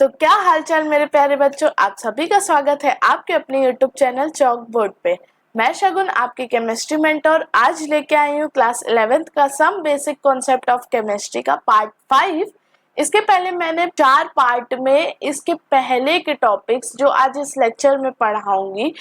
तो क्या हालचाल मेरे प्यारे बच्चों, आप सभी का स्वागत है आपके अपने YouTube चैनल चॉक बोर्ड पे। मैं शगुन आपकी केमिस्ट्री मेंटर आज लेके आई हूँ क्लास 11th का some basic concept of chemistry का पार्ट 5। इसके पहले मैंने 4 पार्ट में इसके पहले के टॉपिक्स जो आज इस लेक्चर में पढ़ाऊंगी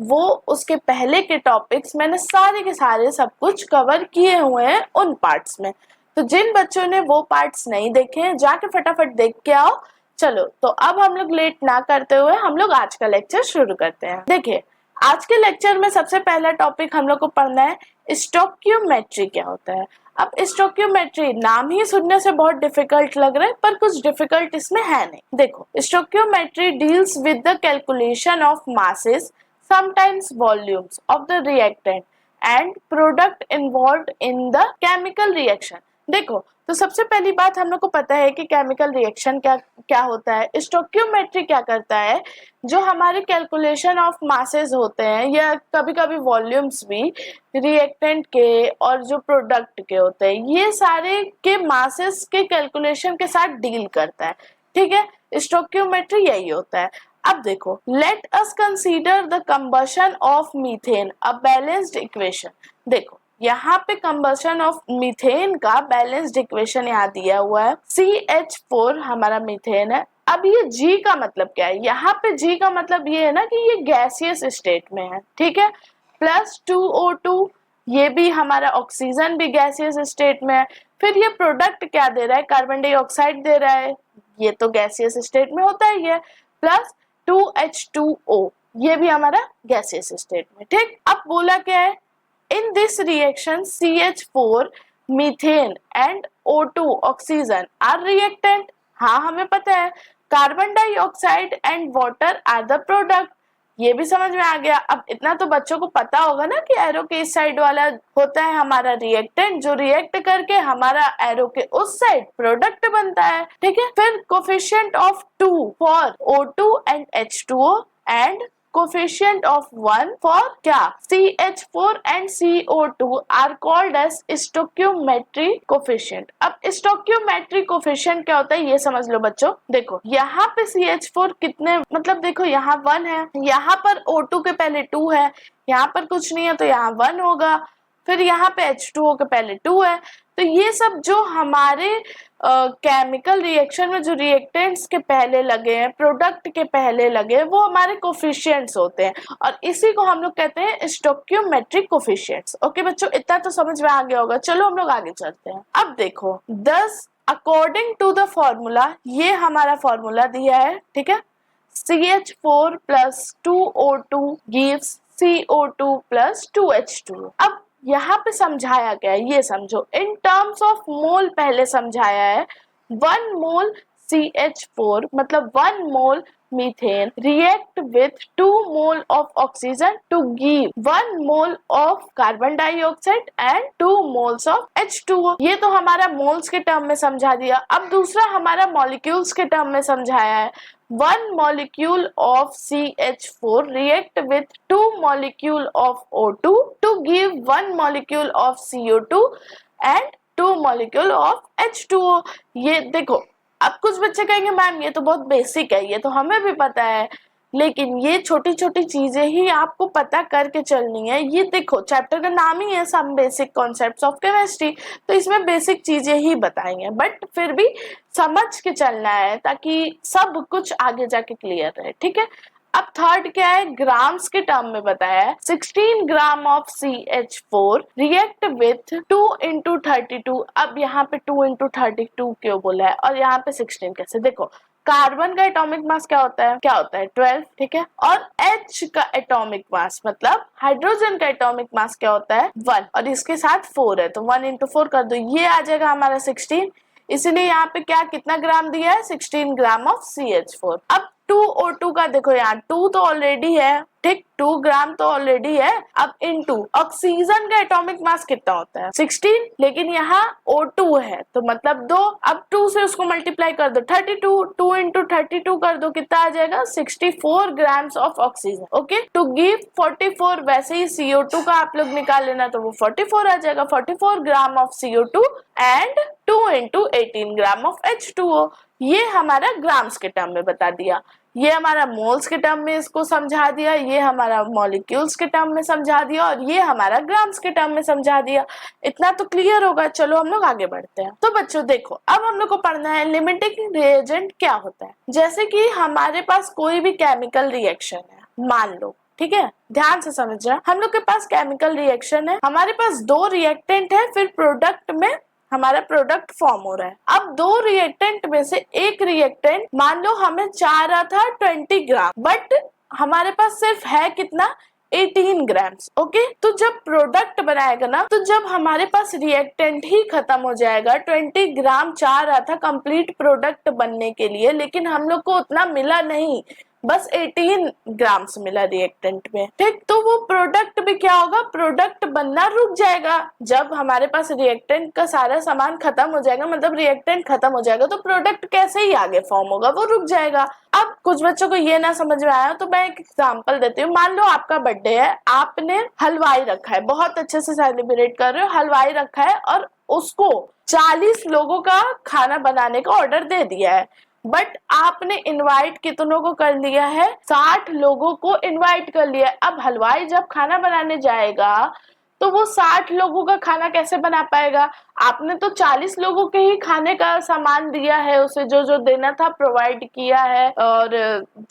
वो उसके पहले के टॉपिक्स मैंने सारे के सारे सब कुछ कवर किए हुए हैं उन पार्ट्स में। तो जिन बच्चों ने वो पार्ट्स नहीं देखे हैं जाके फटाफट देख के आओ। चलो तो अब हम लोग लेट ना करते हुए हम लोग आज का लेक्चर शुरू करते हैं। देखिए आज के लेक्चर में सबसे पहला टॉपिक हम लोग को पढ़ना है स्टोइकियोमेट्री क्या होता है। अब स्टोइकियोमेट्री नाम ही सुनने से बहुत डिफिकल्ट लग रहा है पर कुछ डिफिकल्ट इसमें है नहीं। देखो stoichiometry deals with the calculation of masses sometimes volumes of the reactant and product involved in the chemical reaction. देखो तो सबसे पहली बात हम लोग को पता है कि केमिकल रिएक्शन क्या होता है। स्टोइकियोमेट्री क्या करता है, जो हमारे कैलकुलेशन ऑफ मासेस होते हैं या कभी कभी वॉल्यूम्स भी रिएक्टेंट के और जो प्रोडक्ट के होते हैं ये सारे के मासेस के कैलकुलेशन के साथ डील करता है। ठीक है, स्टोइकियोमेट्री यही होता है। अब देखो let us consider the combustion of methane a balanced equation. देखो यहाँ पे कंबशन ऑफ मीथेन का बैलेंस्ड इक्वेशन यहाँ दिया हुआ है। CH4 हमारा मीथेन है। अब ये G का मतलब क्या है, यहाँ पे G का मतलब ये है ना कि ये गैसियस स्टेट में है। ठीक है, प्लस 2O2 ये भी हमारा ऑक्सीजन भी गैसियस स्टेट में है। फिर ये प्रोडक्ट क्या दे रहा है, कार्बन डाइऑक्साइड दे रहा है, ये तो गैसियस स्टेट में होता ही है। प्लस 2H2O ये भी हमारा गैसियस स्टेट में। ठीक, अब बोला क्या है, in this reaction CH4 methane and O2 oxygen are reactant। हाँ हमें पता है carbon dioxide and water are the product, ये भी समझ में आ गया। अब इतना तो बच्चों को पता होगा ना कि एरो के इस साइड वाला होता है हमारा रिएक्टेंट जो रिएक्ट करके हमारा एरो के उस साइड प्रोडक्ट बनता है। ठीक है, फिर coefficient of 2 for O2 and H2O and coefficient of 1 for क्या CH4 and CO2 are called as stoichiometry coefficient। अब stoichiometry coefficient क्या होता है ये समझ लो बच्चों। देखो यहाँ पे CH4 कितने, मतलब देखो यहाँ 1 है, यहाँ पर O2 के पहले 2 है, यहाँ पर कुछ नहीं है तो यहाँ 1 होगा, फिर यहाँ पे H2O के पहले 2 है। तो ये सब जो हमारे केमिकल रिएक्शन में जो रिएक्टेंट्स के पहले लगे हैं, प्रोडक्ट के पहले लगे, वो हमारे कोफिशिएंट्स होते हैं और इसी को हम लोग कहते हैं स्टोइकियोमेट्रिक कोफिशिएंट्स। ओके बच्चों, इतना तो समझ में आ गया होगा। चलो हम लोग आगे चलते हैं। अब देखो दस अकॉर्डिंग टू द फॉर्मूला, ये हमारा फॉर्मूला दिया है। ठीक है, CH4 plus 2O2 gives CO2 plus 2H2। अब यहाँ पे समझाया गया है, ये समझो इन टर्म्स ऑफ मोल पहले समझाया है। 1 मोल CH4 मतलब 1 mole methane react with 2 mole of oxygen to give 1 mole of carbon dioxide and 2 moles of H2O। ये तो हमारा मोल्स के टर्म में समझा दिया। अब दूसरा हमारा मॉलिक्यूल्स के टर्म में समझाया है। 1 molecule of CH4 react with 2 molecule of O2 to give 1 molecule of CO2 and 2 molecule of H2O। ये देखो अब कुछ बच्चे कहेंगे मैम ये तो बहुत बेसिक है, ये तो हमें भी पता है, लेकिन ये छोटी छोटी चीजें ही आपको पता करके चलनी है। ये देखो चैप्टर का नाम ही है some basic concepts of chemistry, तो इसमें बेसिक चीजें ही बताएंगे बट फिर भी समझ के चलना है ताकि सब कुछ आगे जाके क्लियर रहे। ठीक है, अब थर्ड क्या है, ग्राम्स के टर्म में बताया है। 16 gram of CH4 react with 2 into 32। अब यहाँ पे 2 into 32 क्यों बोला है और यहाँ पे 16 कैसे? देखो कार्बन का एटॉमिक मास क्या होता है 12। ठीक है, और H का एटॉमिक मास मतलब हाइड्रोजन का एटॉमिक मास क्या होता है 1 और इसके साथ 4 है तो 1 into 4 कर दो, ये आ जाएगा हमारा 16। इसीलिए यहाँ पे क्या कितना ग्राम दिया है 16 ग्राम ऑफ CH4। अब 2O2 का देखो यहाँ 2 तो ऑलरेडी है, ठीक 2 ग्राम तो ऑलरेडी है। अब इनटू ऑक्सीजन का एटॉमिक मास कितना होता है 16, लेकिन यहाँ O2 है तो मतलब 2। अब 2 से उसको मल्टीप्लाई कर दो 32, 2 into 32 कर दो कितना आ जाएगा 64 grams of oxygen. Okay, to give 44। वैसे ही CO2 का आप लोग निकाल लेना तो वो 44 आ जाएगा, 44 gram of CO2 and 2 into 18 gram of H2O। ये हमारा ग्राम्स के टर्म में बता दिया, ये हमारा मोल्स के टर्म में इसको समझा दिया, ये हमारा मॉलिक्यूल्स के टर्म में समझा दिया और ये हमारा ग्राम्स के टर्म में समझा दिया। इतना तो क्लियर होगा। चलो हम लोग आगे बढ़ते हैं। तो बच्चों देखो, अब हम लोग को पढ़ना है लिमिटिंग रिएजेंट क्या होता है। जैसे कि हमारे पास कोई भी केमिकल रिएक्शन है, मान लो, ठीक है, ध्यान से समझ रहे हैं, हम लोग के पास केमिकल रिएक्शन है, हमारे पास 2 रिएक्टेंट है, फिर प्रोडक्ट में हमारा प्रोडक्ट फॉर्म हो रहा है। अब 2 रिएक्टेंट में से एक रिएक्टेंट मान लो हमें चाह रहा था 20 ग्राम, बट हमारे पास सिर्फ है कितना, 18 ग्राम्स। ओके, तो जब प्रोडक्ट बनाएगा ना, तो जब हमारे पास रिएक्टेंट ही खत्म हो जाएगा, 20 ग्राम चाह रहा था कंप्लीट प्रोडक्ट बनने के लिए, लेकिन हम लोग को उतना मिला नहीं, बस 18 ग्राम्स मिला रिएक्टेंट में, ठीक। तो वो प्रोडक्ट भी क्या होगा, प्रोडक्ट बनना रुक जाएगा। जब हमारे पास रिएक्टेंट का सारा सामान खत्म हो जाएगा, मतलब रिएक्टेंट खत्म हो जाएगा, तो प्रोडक्ट कैसे ही आगे फॉर्म होगा, वो रुक जाएगा। अब कुछ बच्चों को ये ना समझ में आया तो मैं एक एग्जांपल देती हूँ। मान लो आपका बर्थडे है, आपने हलवाई रखा है, बहुत अच्छे से सेलिब्रेट कर रहे हो, हलवाई रखा है और उसको 40 लोगों का खाना बनाने का ऑर्डर दे दिया है, बट आपने इनवाइट कितनों को कर लिया है, 60 लोगों को इनवाइट कर लिया है। अब हलवाई जब खाना बनाने जाएगा तो वो 60 लोगों का खाना कैसे बना पाएगा, आपने तो 40 लोगों के ही खाने का सामान दिया है, उसे जो जो देना था प्रोवाइड किया है, और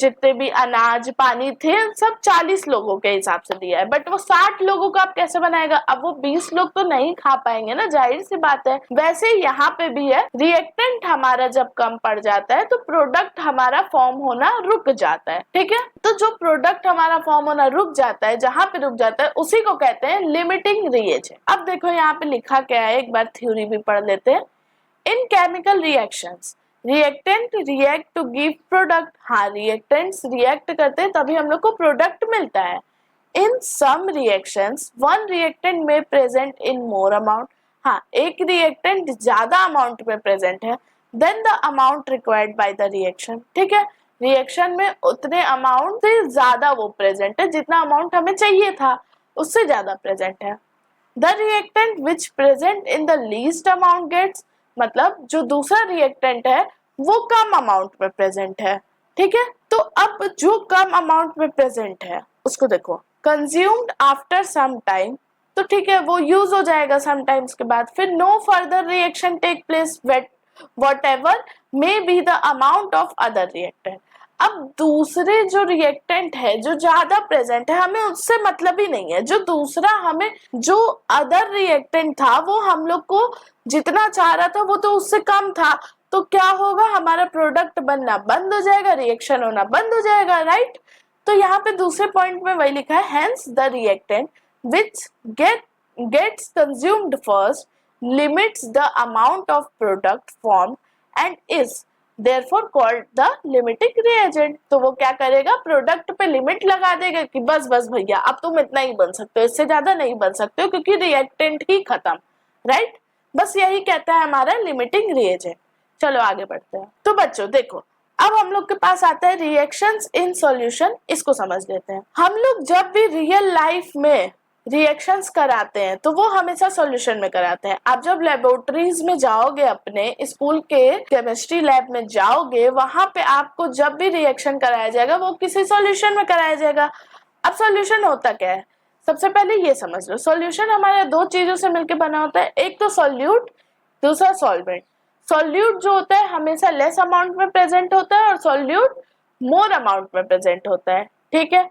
जितने भी अनाज पानी थे सब 40 लोगों के हिसाब से दिया है, बट वो 60 लोगों का आप कैसे बनाएगा। अब वो 20 लोग तो नहीं खा पाएंगे ना, जाहिर सी बात है। वैसे यहाँ पे भी है, रिएक्टेंट हमारा जब कम पड़ जाता है तो प्रोडक्ट हमारा फॉर्म होना रुक जाता है, ठीक है। तो जो प्रोडक्ट हमारा फॉर्म होना रुक जाता है, जहां पे रुक जाता है उसी को कहते हैं लिमिटिंग रिएजेंट। अब देखो यहाँ पे लिखा क्या है, एक बार थ्योरी भी पढ़ लेते हैं। In chemical reactions reactant react to give product. हाँ, रिएक्टेंट्स रिएक्ट करते हैं तभी हम लोग को प्रोडक्ट मिलता है। In some reactions one reactant में प्रेजेंट इन मोर अमाउंट। हाँ, एक रिएक्टेंट ज्यादा अमाउंट में प्रेजेंट है then the amount required by the reaction, ठीक है। रिएक्शन में उतने अमाउंट से ज्यादा वो प्रेजेंट है, जितना अमाउंट हमें चाहिए था उससे ज्यादा प्रेजेंट है। The reactant which present in the least amount gets, मतलब जो दूसरा रिएक्टेंट है वो कम अमाउंट में प्रेजेंट है, ठीक है। तो अब जो कम अमाउंट में प्रेजेंट है उसको देखो, कंज्यूम्ड आफ्टर सम टाइम, तो ठीक है वो यूज हो जाएगा सम टाइम्स के बाद, फिर no further reaction take place whatever may be the amount of other reactant। अब दूसरे जो रिएक्टेंट है जो ज्यादा प्रेजेंट है, हमें उससे मतलब ही नहीं है, जो दूसरा हमें जो अदर रिएक्टेंट था वो हम लोग को जितना चाह रहा था वो तो उससे कम था, तो क्या होगा, हमारा प्रोडक्ट बनना बंद हो जाएगा, रिएक्शन होना बंद हो जाएगा, राइट। तो यहाँ पे दूसरे पॉइंट में वही लिखा है, hence the reactant which gets consumed first limits the amount of product formed and is therefore called the limiting reagent। तो वो क्या करेगा, प्रोडक्ट पे लिमिट लगा देगा कि बस बस भैया अब तुम इतना ही बन सकते हो, इससे ज्यादा नहीं बन सकते हो क्योंकि रिएक्टेंट ही खत्म, राइट। बस यही कहता है हमारा लिमिटिंग रिएजेंट। चलो आगे बढ़ते हैं। तो बच्चों देखो, अब हम लोग के पास आता है रिएक्शंस इन सॉल्यूशन, इसको समझ लेते हैं। हम लोग जब भी रियल लाइफ में रिएक्शंस कराते हैं तो वो हमेशा सॉल्यूशन में कराते हैं। आप जब लेबोरेटरीज में जाओगे, अपने स्कूल के केमिस्ट्री लैब में जाओगे, वहां पे आपको जब भी रिएक्शन कराया जाएगा वो किसी सॉल्यूशन में कराया जाएगा। अब सॉल्यूशन होता क्या है, सबसे पहले ये समझ लो, सॉल्यूशन हमारे 2 चीजों से मिलकर बना होता है, एक तो सॉल्यूट, दूसरा सॉल्वेंट। सॉल्यूट जो होता है हमेशा लेस अमाउंट में प्रेजेंट होता है और सॉल्यूट मोर अमाउंट में प्रेजेंट होता है, ठीक है।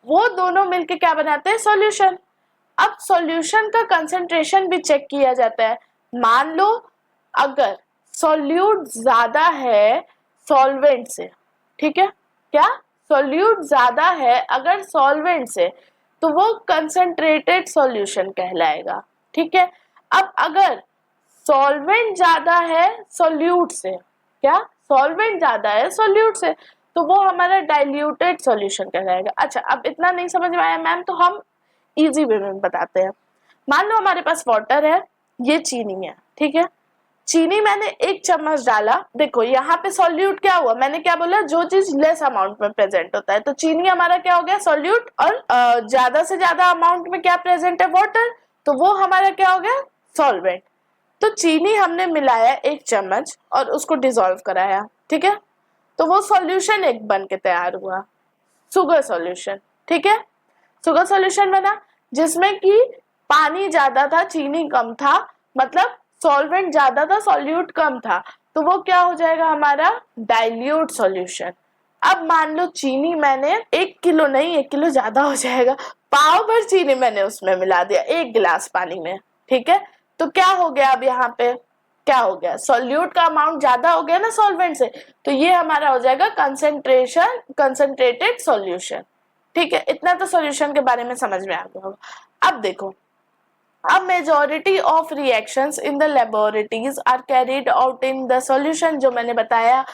वो दोनों मिलके क्या बनाते हैं, सॉल्यूशन। अब सॉल्यूशन का कंसंट्रेशन भी चेक किया जाता है। मान लो अगर सॉल्यूट ज्यादा है सॉल्वेंट से, ठीक है, क्या सॉल्यूट ज्यादा है अगर सॉल्वेंट से, तो वो कंसंट्रेटेड सॉल्यूशन कहलाएगा, ठीक है। अब अगर सॉल्वेंट ज्यादा है सॉल्यूट से, क्या सॉल्वेंट ज्यादा है सॉल्यूट से, तो वो हमारा डाइल्यूटेड सॉल्यूशन कहलाएगा। अच्छा, अब इतना नहीं समझ में आया मैम, तो हम इजी वे में बताते हैं। मान लो हमारे पास वाटर है, ये चीनी है, ठीक है। चीनी मैंने 1 चम्मच डाला, देखो यहाँ पे सॉल्यूट क्या हुआ, मैंने क्या बोला, जो चीज लेस अमाउंट में प्रेजेंट होता है, तो चीनी हमारा क्या हो गया, सॉल्यूट, और ज्यादा से ज्यादा अमाउंट में क्या प्रेजेंट है, वाटर, तो वो हमारा क्या हो गया, सॉल्वेंट। तो चीनी हमने मिलाया 1 चम्मच और उसको डिसॉल्व कराया, ठीक है, तो वो सॉल्यूशन एक बन के तैयार हुआ, शुगर सॉल्यूशन। ठीक है, शुगर सॉल्यूशन बना जिसमें कि पानी ज्यादा था, चीनी कम था, मतलब सॉल्वेंट ज्यादा था, सॉल्यूट कम था, तो वो क्या हो जाएगा हमारा डाइल्यूट सॉल्यूशन। अब मान लो चीनी मैंने 1 किलो नहीं, 1 किलो ज्यादा हो जाएगा, पाव भर चीनी मैंने उसमें मिला दिया 1 गिलास पानी में। ठीक है, तो क्या हो गया, अब यहाँ पे क्या हो गया, सॉल्यूट का अमाउंट ज्यादा हो गया ना सॉल्वेंट से, तो ये हमारा हो जाएगा कंसंट्रेटेड सॉल्यूशन। ठीक है, इतना तो सॉल्यूशन के बारे में समझ में आ गया होगा। अब देखो, अब majority of reactions in the laboratories are carried out in the solution, जो मैंने बताया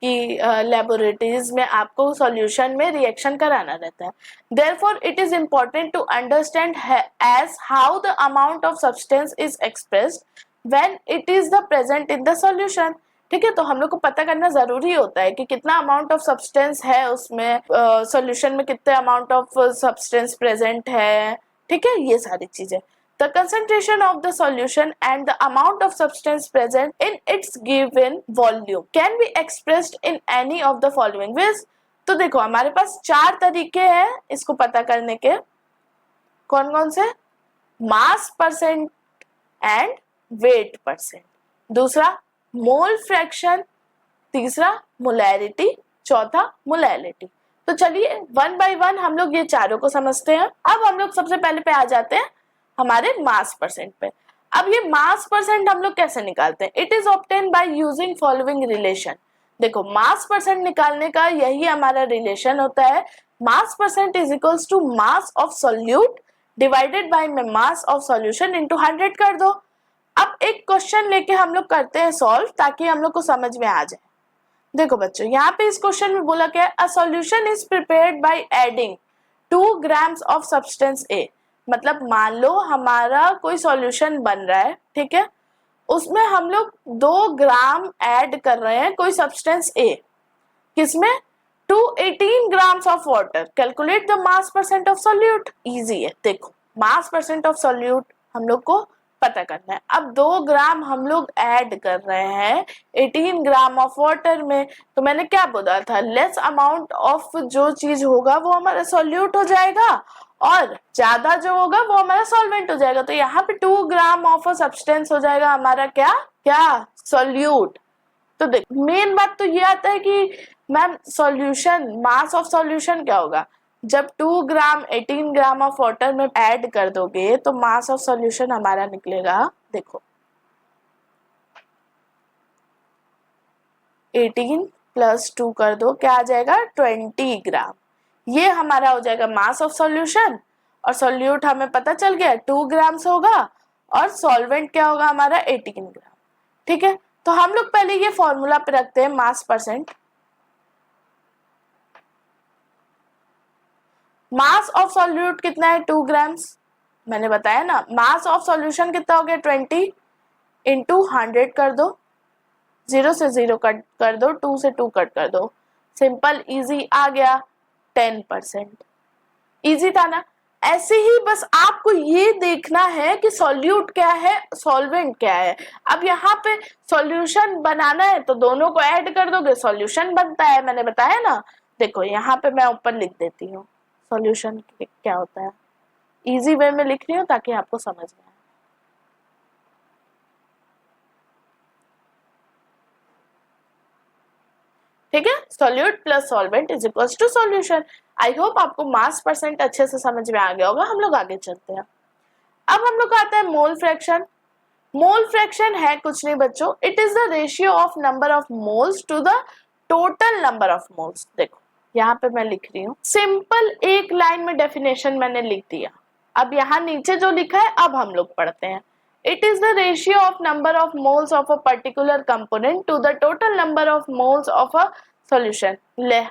कि लेबोरेटरीज में आपको सॉल्यूशन में रिएक्शन कराना रहता है। Therefore it is important to understand as how the amount of substance is expressed when it is the present in the solution. ठीक है, तो हम लोग को पता करना जरूरी होता है कि कितना अमाउंट ऑफ सब्सटेंस है उसमें, सॉल्यूशन में कितने अमाउंट ऑफ सब्सटेंस प्रेजेंट है। ठीक है, ये सारी चीजें, the concentration of the solution and the amount of substance present in its given volume can be expressed in any of the following ways। तो देखो हमारे पास 4 तरीके हैं इसको पता करने के, कौन कौन से, मास परसेंट एंड वेट परसेंट, दूसरा मोल फ्रैक्शन, तीसरा मोलैरिटी, चौथा मोलैलिटी। तो चलिए वन बाय वन हम लोग ये चारों को समझते हैं। अब हम लोग सबसे पहले पे आ जाते हैं हमारे मास परसेंट पे। अब ये मास परसेंट हम लोग कैसे निकालते हैं, it is obtain by using following relation. देखो मास परसेंट निकालने का यही हमारा रिलेशन होता है, mass percent is equals to mass of solute divided by mass of solution into 100 कर दो। अब एक क्वेश्चन लेके हम लोग करते हैं सॉल्व, ताकि हम लोग को समझ में आ जाए। देखो बच्चों, यहाँ पे इस क्वेश्चन में बोला क्या है, a solution is prepared by adding 2 grams of substance A. मतलब मान लो हमारा कोई सॉल्यूशन बन रहा है, ठीक है, उसमें हम लोग 2 ग्राम ऐड कर रहे हैं कोई सब्सटेंस ए, किसमें, to 18 grams of water. Calculate the mass percent of solute. Easy है, देखो मास परसेंट ऑफ सॉल्यूट हम लोग को पता करना है। अब 2 ग्राम हम लोग ऐड कर रहे हैं 18 ग्राम ऑफ वाटर में, तो मैंने क्या बोला था, लेस अमाउंट ऑफ जो चीज होगा वो हमारा सॉल्यूट हो जाएगा और ज्यादा जो होगा वो हमारा सॉल्वेंट हो जाएगा। तो यहाँ पे 2 ग्राम ऑफ अ सब्सटेंस हो जाएगा हमारा क्या क्या सॉल्यूट। तो देख मेन बात तो ये आता है कि ma'am solution, mass of solution क्या होगा, जब 2 ग्राम 18 ग्राम ऑफ वाटर में ऐड कर दोगे तो मास ऑफ सॉल्यूशन हमारा निकलेगा, देखो 18 प्लस 2 कर दो, क्या आ जाएगा 20 ग्राम। ये हमारा हो जाएगा मास ऑफ सॉल्यूशन, और सॉल्यूट हमें पता चल गया 2 ग्राम्स होगा, और सॉल्वेंट क्या होगा हमारा 18 ग्राम। ठीक है, तो हम लोग पहले ये फॉर्मूला पे रखते हैं मास परसेंट। मास ऑफ सॉल्यूट कितना है 2 ग्राम्स, मैंने बताया ना। मास ऑफ सॉल्यूशन कितना हो गया 20 इंटू 100 कर दो, 0 से 0 कट कर दो, 2 से 2 कट कर दो, सिंपल इजी आ गया 10%। इजी था ना। ऐसे ही बस आपको ये देखना है कि सॉल्यूट क्या है, सॉल्वेंट क्या है। अब यहाँ पे सॉल्यूशन बनाना है तो दोनों को ऐड कर दोगे, सॉल्यूशन बनता है, मैंने बताया ना। देखो यहाँ पे मैं ऊपर लिख देती हूँ सॉल्यूशन क्या होता है, इजी वे में लिख रही हूँ ताकि आपको समझ में आए। ठीक है, solute plus solvent is equals to solution. I hope आपको मास परसेंट अच्छे से समझ में आ गया होगा। हम लोग आगे चलते हैं। अब हम लोग आता है मोल फ्रैक्शन। मोल फ्रैक्शन है कुछ नहीं बच्चों, it is the ratio of number of moles to the total number of moles. देखो यहाँ पे मैं लिख रही हूँ सिंपल, एक लाइन में डेफिनेशन मैंने लिख दिया। अब यहाँ नीचे जो लिखा है अब हम लोग पढ़ते हैं। It is the ratio of number of moles of a particular component to the total number of moles of a solution। ले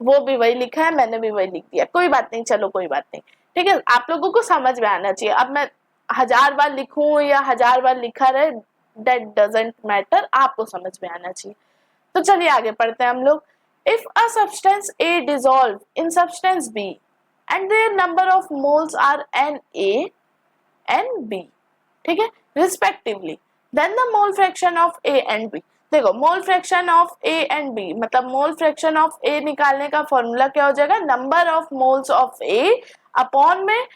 वो भी वही लिखा है, मैंने भी वही लिख दिया, कोई बात नहीं, चलो कोई बात नहीं। ठीक है, आप लोगों को समझ में आना चाहिए। अब मैं 1000 बार लिखूं या 1000 बार लिखा रहे, that doesn't matter, आपको समझ में आना चाहिए। तो चलिए आगे पढ़ते हैं हम लोग। If a substance A dissolve in substance B and their number of moles are Na and B, ठीक है, respectively, then the mole fraction of A and B। देखो mole fraction of A and B, मतलब mole fraction of ए निकालने का formula क्या हो जाएगा, number of moles of A upon में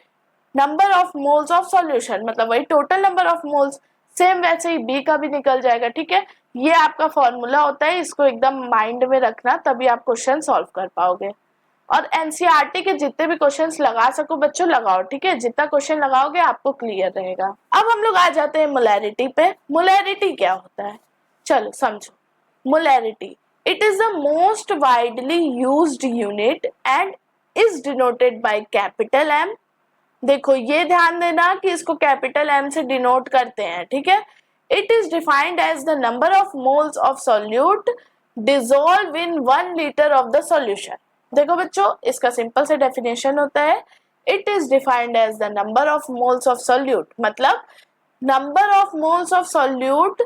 number of moles of solution, मतलब वही total number of moles. Same वैसे ही बी का भी निकल जाएगा। ठीक है, ये आपका फॉर्मूला होता है, इसको एकदम माइंड में रखना, तभी आप क्वेश्चन सॉल्व कर पाओगे। और एनसीईआरटी के जितने भी क्वेश्चंस लगा सको बच्चों लगाओ। ठीक है, जितना क्वेश्चन लगाओगे आपको क्लियर रहेगा। अब हम लोग आ जाते हैं मोलैरिटी पे। मोलैरिटी क्या होता है, चलो समझो। Molarity, it is the most widely used unit and is denoted by capital M. देखो ये ध्यान देना कि इसको कैपिटल एम से डिनोट करते हैं। ठीक है, it is defined as the number of moles of solute dissolve in 1 litre of the solution. देखो बच्चों, इसका सिंपल से डेफिनेशन होता है, it is defined as the number of moles of solute, मतलब number of moles of solute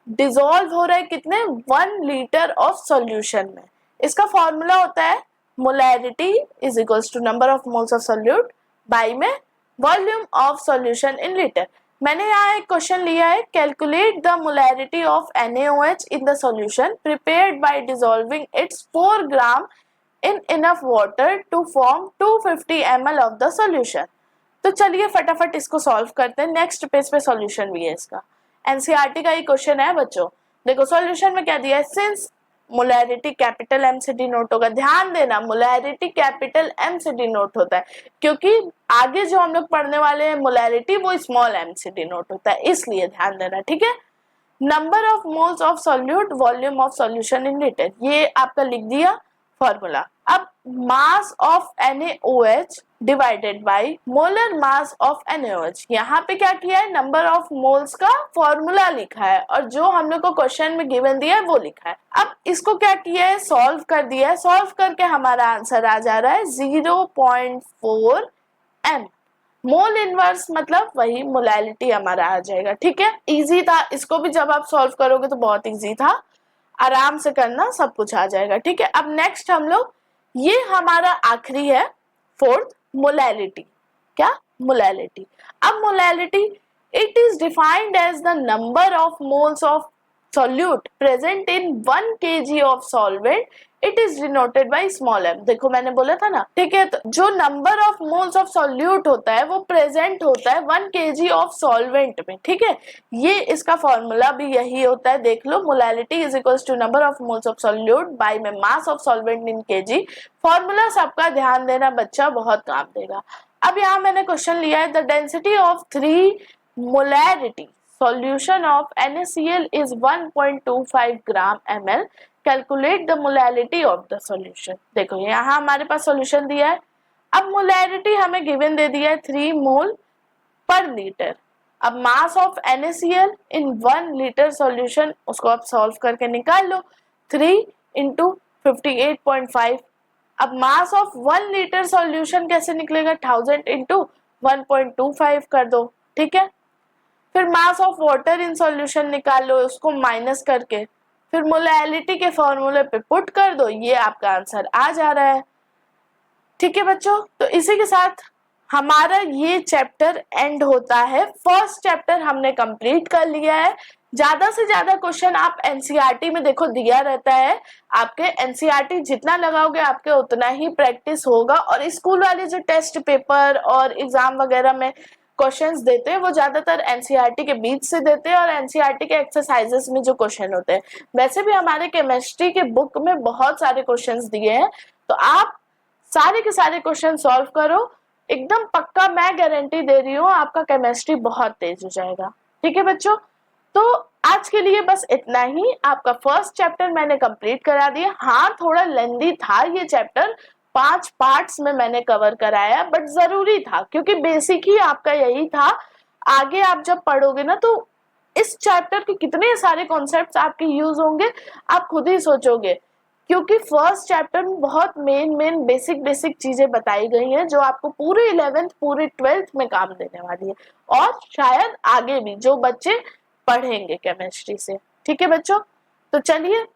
dissolve हो रहा है कितने, 1 लीटर ऑफ सॉल्यूशन में। इसका फॉर्मूला होता है molarity is equals to number of moles of solute by में volume of solution in litre. मैंने यहाँ एक क्वेश्चन लिया है, calculate the molarity of NaOH in the solution prepared by dissolving its 4 gram in enough water to form 250 ml of the solution। तो चलिए फटाफट इसको सॉल्व करते हैं। नेक्स्ट पेज पे सॉल्यूशन भी है इसका, एनसीईआरटी का ही क्वेश्चन है बच्चों। देखो सॉल्यूशन में क्या दिया है, सिंस मोलैरिटी कैपिटल एम से डिनोट होगा, ध्यान देना मोलैरिटी कैपिटल एम से डिनोट होता है, क्योंकि आगे जो हम लोग पढ़ने वाले हैं मोलैरिटी वो स्मॉल एम से डिनोट होता है, इसलिए ध्यान देना। ठीक है, number of moles of solute volume of solution in litre, ये आपका लिख दिया फॉर्मूला। अब mass of NaOH divided by molar mass of NaOH, यहाँ पे क्या किया है, नंबर ऑफ मोल्स का फॉर्मूला लिखा है और जो हम लोग को क्वेश्चन में गिवन दिया है वो लिखा है। अब इसको क्या किया है, सॉल्व कर दिया है। सॉल्व करके हमारा आंसर आ जा रहा है 0.4 m। मोल इनवर्स मतलब वही मोलैरिटी हमारा आ जाएगा। ठीक है, इजी था, इसको भी जब आप सॉल्व करोगे तो बहुत इजी था, आराम से करना, सब कुछ आ जाएगा। ठीक है, अब नेक्स्ट हम लोग, ये हमारा आखिरी है फोर्थ, मोलैरिटी। क्या, मोलैरिटी। अब molarity, it is defined as the number of moles of solute present in 1 kg of solvent, it is denoted by small m। देखो मैंने बोला था ना। ठीक है, तो जो number of moles of solute होता है वो प्रेजेंट होता है 1 kg ऑफ सॉल्वेंट में। ठीक है, ये इसका फॉर्मूला भी यही होता है, देख लो, molarity is equals to number of moles of solute by में mass of solvent in kg। Formula सबका ध्यान देना बच्चा, बहुत काम देगा। अब यहाँ मैंने क्वेश्चन लिया है, the density of 3 molarity solution of NaCl is 1.25 gram ml, calculate the molarity of the solution. देखो यहाँ हमारे पास सॉल्यूशन दिया है, अब मोलैरिटी हमें गिवन दे दिया है 3 मोल पर लीटर। अब mass of NaCl in 1 litre solution, उसको आप सॉल्व करके निकाल लो, 3 इंटू 58.5। अब मास ऑफ 1 लीटर सॉल्यूशन कैसे निकलेगा, 1000 इंटू 1.25 कर दो। ठीक है, फिर mass of water in solution निकाल लो, उसको माइनस करके फिर मोलैरिटी के फॉर्मूले पे पुट कर दो, ये आपका आंसर आ जा रहा है। ठीक है बच्चों, तो इसी के साथ हमारा ये चैप्टर एंड होता है। फर्स्ट चैप्टर हमने कंप्लीट कर लिया है। ज्यादा से ज्यादा क्वेश्चन आप एनसीईआरटी में देखो दिया रहता है, आपके एनसीईआरटी जितना लगाओगे आपके उतना ही प्रैक्टिस होगा। और स्कूल वाले जो टेस्ट पेपर और एग्जाम वगैरह में क्वेश्चंस देते हैं वो ज्यादातर एनसीईआरटी के बीच से देते हैं और एनसीईआरटी के एक्सरसाइजेस में जो क्वेश्चन होते हैं। वैसे भी हमारे केमिस्ट्री के बुक में बहुत सारे क्वेश्चंस दिए हैं, तो आप सारे के सारे क्वेश्चन सॉल्व करो, एकदम पक्का मैं गारंटी दे रही हूँ आपका केमिस्ट्री बहुत तेज हो जाएगा। ठीक है बच्चों, तो आज के लिए बस इतना ही। आपका फर्स्ट चैप्टर मैंने कंप्लीट करा दिया। हाँ थोड़ा लेंदी था ये चैप्टर, 5 पार्ट्स में मैंने कवर कराया, बट जरूरी था क्योंकि बेसिक ही आपका यही था। आगे आप जब पढ़ोगे ना तो इस चैप्टर के कितने सारे कॉन्सेप्ट्स आपके यूज होंगे आप खुद ही सोचोगे, क्योंकि फर्स्ट चैप्टर में बहुत मेन बेसिक चीजें बताई गई हैं जो आपको पूरे 11th पूरे 12th में काम देने वाली है, और शायद आगे भी जो बच्चे पढ़ेंगे केमिस्ट्री से। ठीक है बच्चों, तो चलिए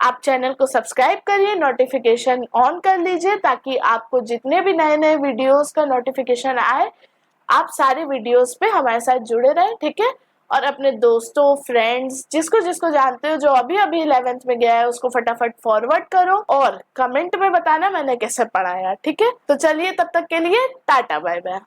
आप चैनल को सब्सक्राइब करिए, नोटिफिकेशन ऑन कर लीजिए ताकि आपको जितने भी नए वीडियोस का नोटिफिकेशन आए आप सारे वीडियोस पे हमारे साथ जुड़े रहें। ठीक है, और अपने दोस्तों, फ्रेंड्स, जिसको जिसको जानते हो जो अभी अभी 11th में गया है उसको फटाफट फॉरवर्ड करो और कमेंट में बताना मैंने कैसे पढ़ाया। ठीक है, तो चलिए तब तक के लिए टाटा बाय बाय।